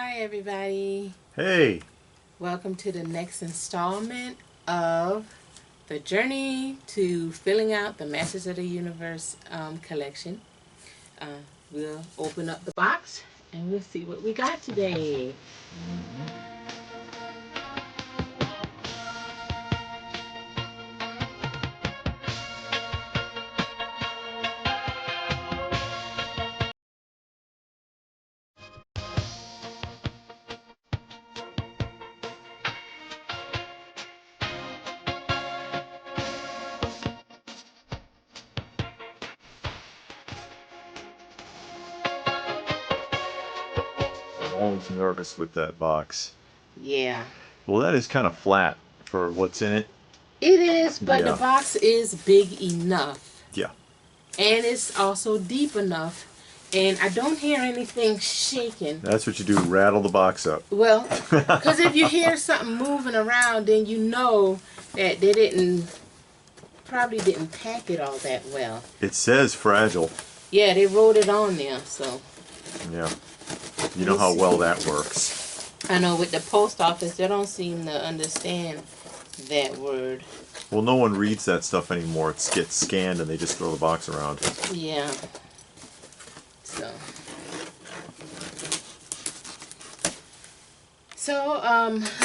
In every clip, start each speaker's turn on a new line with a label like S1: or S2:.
S1: Hi everybody.
S2: Hey.
S1: Welcome to the next installment of the journey to filling out the Masters of the Universe collection. We'll open up the box and we'll see what we got today.
S2: I'm always nervous with that box.
S1: Yeah.
S2: Well, that is kind of flat for what's in it.
S1: It is, but
S2: Yeah.
S1: the box is big enough.
S2: Yeah.
S1: And it's also deep enough. And I don't hear anything shaking.
S2: That's what you do, rattle the box up.
S1: Well, because if you hear something moving around, then you know that they probably didn't pack it all that well.
S2: It says fragile.
S1: Yeah, they wrote it on there, so.
S2: Yeah. You know how well that works.
S1: I know with the post office, they don't seem to understand that word.
S2: Well, no one reads that stuff anymore. It gets scanned and they just throw the box around.
S1: Yeah. So,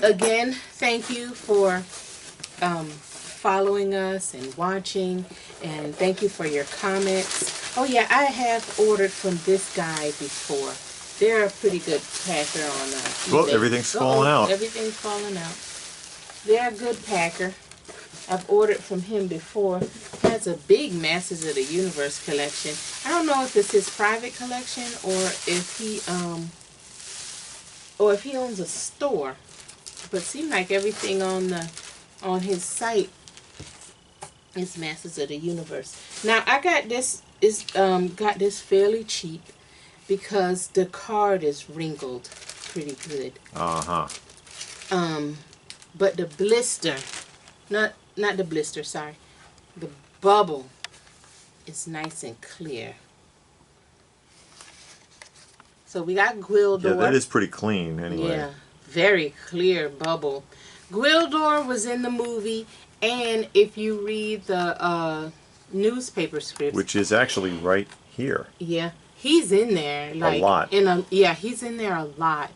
S1: again, thank you for following us and watching, and thank you for your comments. Oh yeah, I have ordered from this guy before. They're a pretty good packer on eBay.
S2: Well, everything's falling out.
S1: Everything's falling out. They're a good packer. I've ordered from him before. He has a big Masters of the Universe collection. I don't know if it's his private collection or if he owns a store. But it seems like everything on his site is Masters of the Universe. Now I got this fairly cheap because the card is wrinkled pretty good. But the blister, not the blister, sorry, the bubble is nice and clear. So we got Gwildor.
S2: Yeah, that is pretty clean anyway.
S1: Yeah, very clear bubble. Gwildor was in the movie, and if you read the newspaper scripts,
S2: Which is actually right here.
S1: yeah, he's in there like
S2: a lot.
S1: He's in there a lot.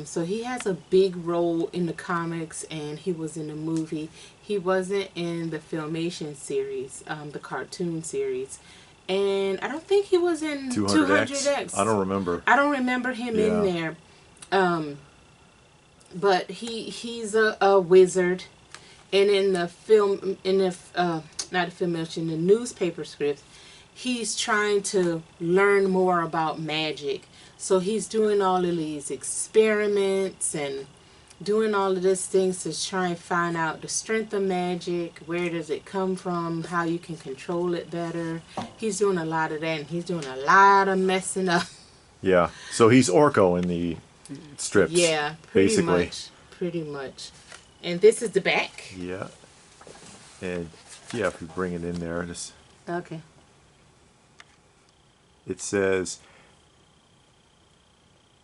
S1: So he has a big role in the comics, and he was in the movie. He wasn't in the Filmation series, the cartoon series. And I don't think he was in 200X.
S2: I don't remember.
S1: I don't remember him in there. But he's a wizard. And in the film, not the Filmation, the newspaper scripts, he's trying to learn more about magic. So he's doing all of these experiments and doing all of these things to try and find out the strength of magic, where does it come from, how you can control it better. He's doing a lot of that, and he's doing a lot of messing up.
S2: Yeah, so he's Orko in the strips.
S1: Yeah, pretty much. And this is the back.
S2: Yeah. And yeah, if we bring it in there, just
S1: Okay.
S2: it says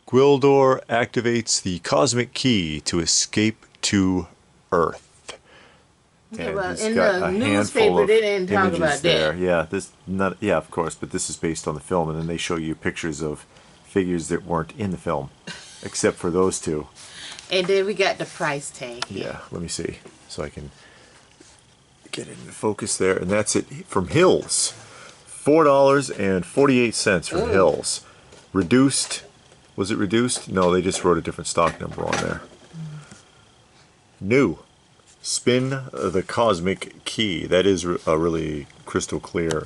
S2: Gwildor activates the cosmic key to escape to Earth.
S1: Okay,
S2: And
S1: well,
S2: he's
S1: in
S2: got
S1: the
S2: a
S1: newspaper,
S2: handful of
S1: they didn't talk
S2: images
S1: about
S2: there.
S1: that.
S2: Yeah, of course, but this is based on the film, and then they show you pictures of figures that weren't in the film, except for those two.
S1: And then we got the price tag.
S2: Yeah, let me see, so I can get it into focus there, and that's it from Hills. $4.48 from Hills. Reduced. Was it reduced? No, they just wrote a different stock number on there. New. Spin the Cosmic Key. That is a really crystal clear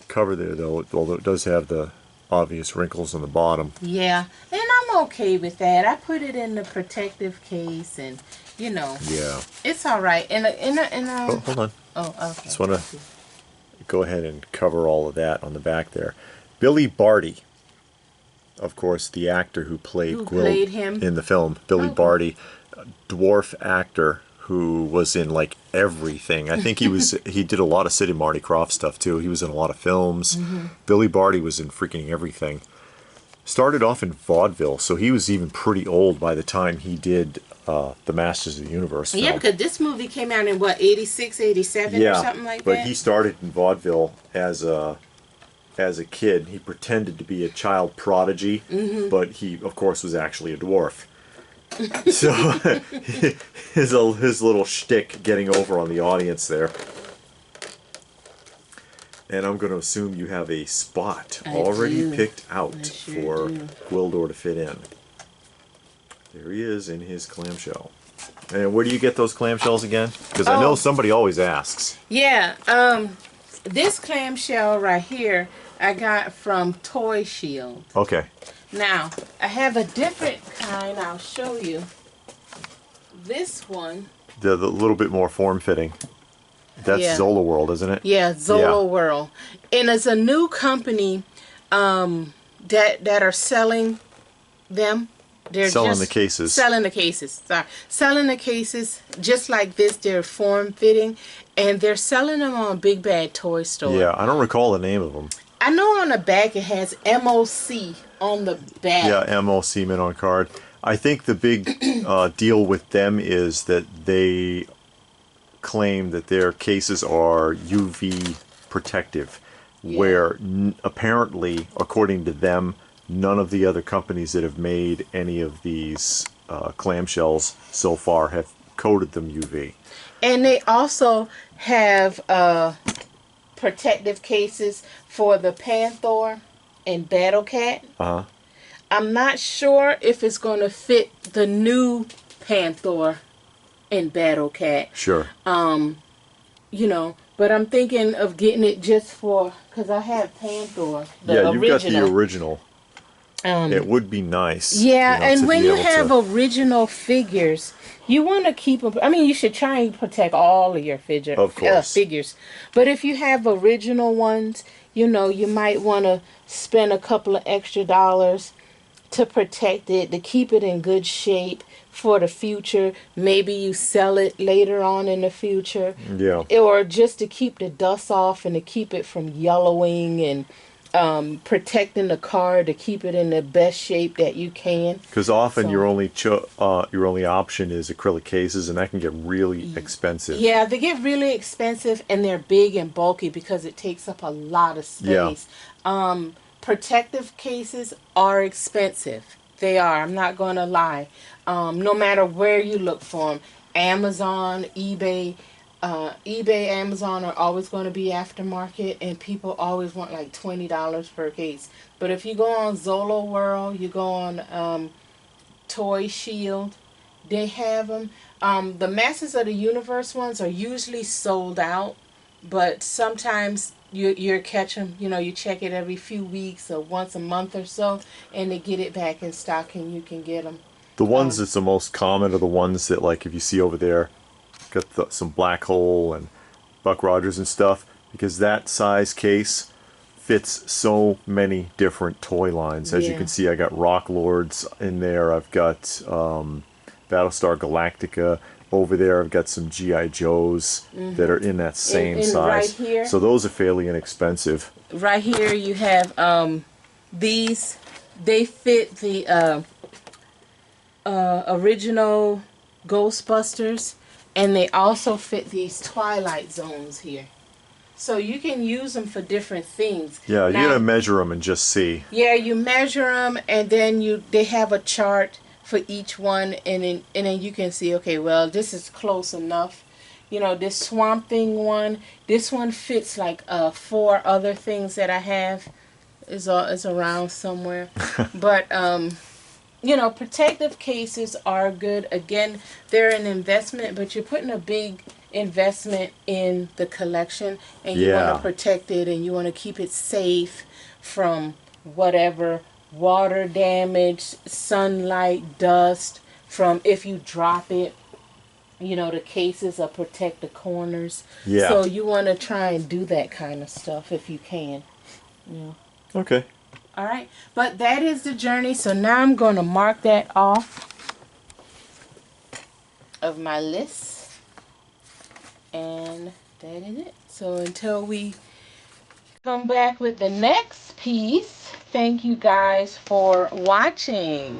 S2: cover there, though, although it does have the obvious wrinkles on the bottom.
S1: Yeah, and I'm okay with that. I put it in the protective case, and you know,
S2: Yeah.
S1: it's all right.
S2: Oh, hold on.
S1: Oh, okay.
S2: Just want to go ahead and cover all of that on the back there. Billy Barty. Of course, the actor who played
S1: him
S2: in the film, Billy Barty, a dwarf actor who was in like everything. I think he did a lot of Sid and Marty Krofft stuff too. He was in a lot of films. Billy Barty was in freaking everything. Started off in vaudeville, so he was even pretty old by the time he did the Masters of the Universe film.
S1: Yeah, because this movie came out in what, 86, 87 or something like
S2: but
S1: that?
S2: he started in vaudeville as a kid. He pretended to be a child prodigy, but he, of course, was actually a dwarf. So his little shtick getting over on the audience there. And I'm going to assume you have a spot already picked out for Gwildor to fit in. There he is in his clamshell. And where do you get those clamshells again? Because I know somebody always asks.
S1: Yeah, this clamshell right here I got from Toy Shield.
S2: Okay.
S1: Now, I have a different kind. I'll show you. This one.
S2: The little bit more form-fitting. That's Zola World, isn't it?
S1: Yeah, Zola World. And it's a new company that are selling them. They're
S2: selling the cases.
S1: Selling the cases. Sorry. Selling the cases just like this. They're form-fitting. And they're selling them on Big Bad Toy Store.
S2: Yeah, I don't recall the name of them.
S1: I know on the back it has MOC on the back.
S2: Yeah, MOC mint on card. I think the big deal with them is that they claim that their cases are UV protective, where apparently, according to them, none of the other companies that have made any of these clamshells so far have coated them UV.
S1: And they also have protective cases for the Panther and Battle Cat.
S2: Uh-huh.
S1: I'm not sure if it's going to fit the new Panther and Battle Cat.
S2: Sure.
S1: You know, but I'm thinking of getting it just for, because I have Panther, the original.
S2: You've got the original. It would be nice.
S1: Yeah, and when you have original figures, you want to keep them. I mean, you should try and protect all of your figures. But if you have original ones, you know, you might want to spend a couple of extra dollars to protect it, to keep it in good shape for the future. Maybe you sell it later on in the future.
S2: Yeah.
S1: Or just to keep the dust off and to keep it from yellowing and protecting the car to keep it in the best shape that you can.
S2: Because often your only option is acrylic cases, and that can get really expensive.
S1: Yeah, they get really expensive, and they're big and bulky because it takes up a lot of space. Yeah. Protective cases are expensive. They are. I'm not going to lie. No matter where you look for them, Amazon, eBay, Amazon are always going to be aftermarket, and people always want like $20 per case. But if you go on Zola World, you go on Toy Shield, they have them. The Masters of the Universe ones are usually sold out, but sometimes you catch them. You know, you check it every few weeks or once a month or so, and they get it back in stock, and you can get them.
S2: The ones that's the most common are the ones that, like, if you see over there, got some Black Hole and Buck Rogers and stuff, because that size case fits so many different toy lines. As you can see, I got Rock Lords in there. I've got Battlestar Galactica over there. I've got some G.I. Joes that are in that same size.
S1: Right here,
S2: so those are fairly inexpensive.
S1: Right here you have these. They fit the original Ghostbusters. And they also fit these Twilight Zones here. So you can use them for different things.
S2: Yeah, you gotta measure them and just see.
S1: Yeah, you measure them, and then they have a chart for each one, and then you can see, okay, well, this is close enough. You know, this Swamp Thing one, this one fits like 4 other things that I have. Is around somewhere. But you know, protective cases are good. Again, they're an investment, but you're putting a big investment in the collection, and you want to protect it, and you want to keep it safe from whatever water damage, sunlight, dust, from if you drop it. You know, the cases will protect the corners. Yeah. So you want to try and do that kind of stuff if you can. Yeah.
S2: Okay.
S1: All right, but that is the journey. So now I'm going to mark that off of my list. And that is it. So until we come back with the next piece, thank you guys for watching.